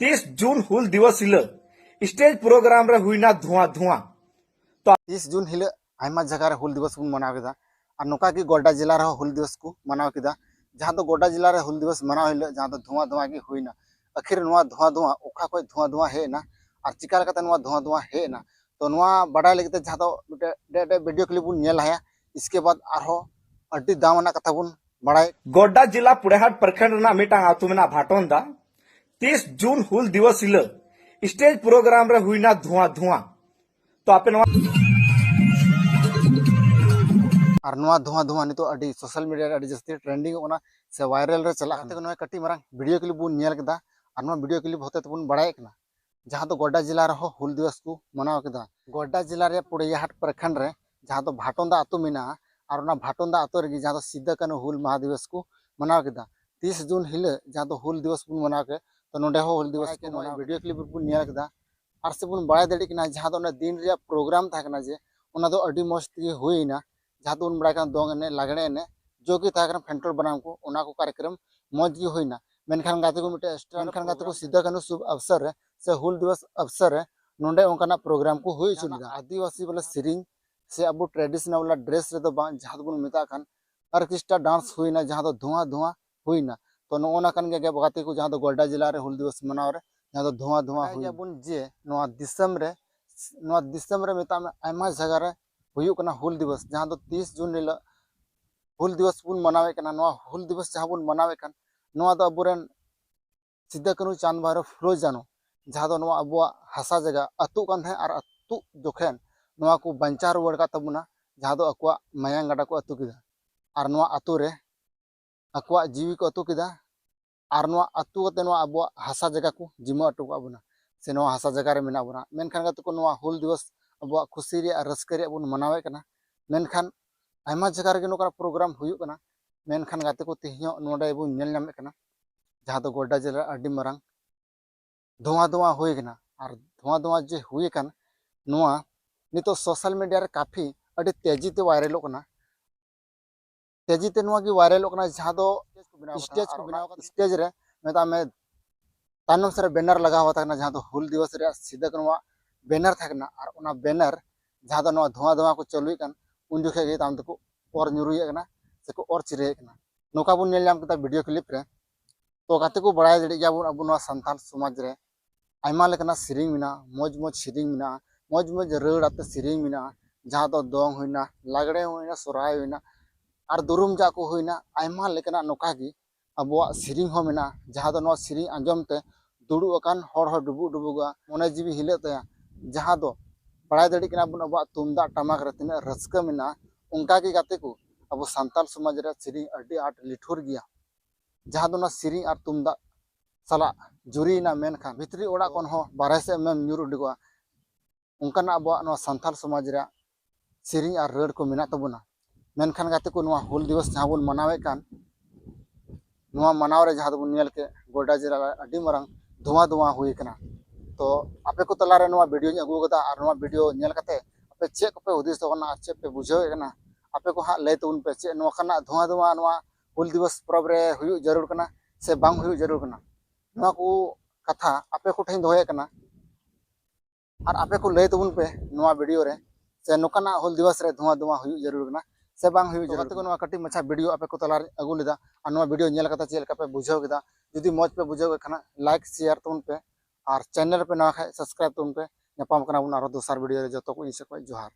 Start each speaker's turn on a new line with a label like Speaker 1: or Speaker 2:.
Speaker 1: 30 जून हुल दिवस हिल stage programme रे हुईना धुआं धुआं। तो
Speaker 2: 30 जून हिल आयमा जगह रे हुल दिवस बन मनाव केदा और नोका की गोड्डा जिला रे हुल दिवस को मनाव केदा जहां तो गोड्डा जिला रे हुल दिवस मनाव हिल जहां तो धुआं धुआं की हुईना आखिर नुआ धुआं धुआं ओखा कोई धुआं धुआं हेना और चिका लेकाते नुआ धुआं धुआं हेना तो नुआ बड़ा लेते जहां तो डे वीडियो क्लिप बुन नेल हाया इसके बाद आरो अड्डी दामना कथा बुन बड़ाई
Speaker 1: गोड्डा जिला पुड़ेहाट प्रखंड ना मिटांग आतु मेना भाटोंदा 30 जून हुल दिवस हिल स्टेज प्रोग्राम रे हुईना धुआं धुआं। तो आपे
Speaker 2: और नुआ धुआं धुआं नितो अड्डी सोशल मीडिया रे अड्डी जस्ती ट्रेंडिंग होना से वायरल रे चला ते नुआ कटी मारंग वीडियो क्लिप बुन नेल केदा और नुआ वीडियो क्लिप होते तो बुन बड़ाई कना जहां तो गोड्डा जिला रे हुल दिवस को मनाव केदा गोड्डा जिला रे पुड़ियाहाट प्रखंड रे जहां तो भाटोंदा आतु मिना और ना भाटोंदा आतु रे जहां तो सिद्धा कान्हू हुल महादिवस को मनाव केदा 30 जून हिल जहां तो हुल दिवस बुन मनाव के तो नोडे हो हुल दिवस के नुआ वीडियो क्लिप बुन नेल केदा और से बुन बड़ाई दड़ी कना जहां तो दिन रे प्रोग्राम था कना जे ओना तो अड्डी मस्त की हुईना जहां तो बड़ा दोंग एने लागड़े एने जो कि फेंटल बनाम को ओना को कार्यक्रम मौज की हुईना मेनखान गाते को मिटे स्टार खान गाते को सिद्धा कान्हू शुभ अवसर रे से हुल दिवस अवसर रे नोंडे ओंकाना प्रोग्राम को हुई चुलिदा आदिवासी बोले सिरिंग से अब ट्रेडिशनल वाला ड्रेस रे तो जहां बुन मेता खान ऑर्केस्ट्रा डांस हुईना जहां तो धुआं धुआं हुईना तो नोना कान गे गाते को जहां तो गोड्डा जिला रे हुल दिवस मनाव रे जहां तो धुआं धुआं हुई बुन जे नोआ दिसम रे मेता में आयमा जगह रे हुयुक कना हुल दिवस जहां तो 30 जून हिल हुल दिवस बुन मनावे कना नोआ हुल दिवस जहां बुन मनावे कन नोआ तो अबुरेन सिद्धा कान्हू चांद भैरव फुलो जानो जहां तो नोआ अबुआ हसा जगह अतु कान है और अतु जोखेन नोआ को बंचा रुवाड़ का तबुना जहां तो अकुआ मायांग गाडा को अतु किदा और नोआ अतु रे अकुआ जीवी को अतु किदा और नोआ अतु कते नोआ अबुआ हसा जगह को जिमा अटु का बुना से नोआ हसा जगह रे मेना बुना मेनखान गाते को नोआ हुल दिवस अबुआ खुशी रे रस्के रे बुन मनावे कना मेनखान आयमा जगह रे नोका प्रोग्राम हुयुक कना मेनखान गाते को तिहियो नोडे बुन नेल नामे कना जहां तो गोड्डा जिला अड्डी मारंग धुआं धुआं हुई कना और धुआं धुआं जे हुई कन नोआ नितो सोशल मीडिया रे काफी अड्डी तेजी ते वायरल कना तेजी ते नोआ की वायरल कना जहां तो स्टेज को बनाव स्टेज रे मेता में तानम सरे बैनर लगा हुआ था जहां तो हुल दिवस रे सिद्धा कान्हू बैनर था और ओना बैनर जहां तो नोआ धुआं धुआं को चलुई कन उन जोखे गे ताम तको और ᱧᱩᱨᱩᱭᱮ कना से को और चिरे कना नोका बुन नेल नाम केता वीडियो क्लिप रे तो गाते को बड़ाय दड़ी गया बुन अबु नोआ संताल समाज रे आयमा लेकना सिरिंग मिना मौज मौज सिरिंग मिना मौज मौज रड़ आते सिरिंग मिना जहां तो दोंग हुईना लागड़े हुईना सोराय हुईना और दुरुम जा को हुईना आयमा लेकना नोका की अबुआ सिरिंग हो मिना जहां तो नोआ सिरिंग आंजम ते दुड़ु अकान हर हर डुबु डुबुगा मने जीवी हिले तया जहां दो बड़ाय दड़ी कना बुन अबुआ तुमदा टमाक रे तिना रस्का मिना उनका की गाते को अब सानताल समाज रे सिरिंग अड्डी आट लिठुर गया जहां दो ना सिरिंग और तुमदा सला जुरीना मेनखान भितरी ओड़ा कोन हो बारह से मेम ᱧᱩᱨ उडुगवा उनकाना अबुआ नोआ सानताल समाज रे सिरिंग और रड़ को मेना तबुना मेनखान गाते को नोआ हुल दिवस जहां बुन मनावे कान नोआ मनाव रे जहां बुन नेल के गोड्डा जिला अड्डी मारंग धुआं धुआं हुई कना तो आपे को तला रे नोआ वीडियो नी अगु कदा और नोआ वीडियो नेल कते आपे चेक को पे हुदिस तो कना चेक पे बुझाव कना आपे को हा ले तो उन पे चे नोआ कना धुआं धुआं नोआ हुल दिवस पर्व रे हुयु जरूर कना से बांग हुयु जरूर कना नोआ को कथा आपे को ठें दोहे कना और आपे को ले तो उन पे नोआ वीडियो रे से नोकाना हुल दिवस रे धुआं धुआं हुयु जरूर कना से बांग हुयु जरूर को नोआ कटी मछा वीडियो आपे को तला रे अगु लेदा और नोआ वीडियो नेल कता चेल का पे बुझाव केदा जदी मौज पे बुझाव कना लाइक शेयर तो उन पे और चैनल पे ना खाए सब्सक्राइब तो उन पे नेपाम कना बुन आरो दोसर वीडियो रे जतो को इसे को जोहार।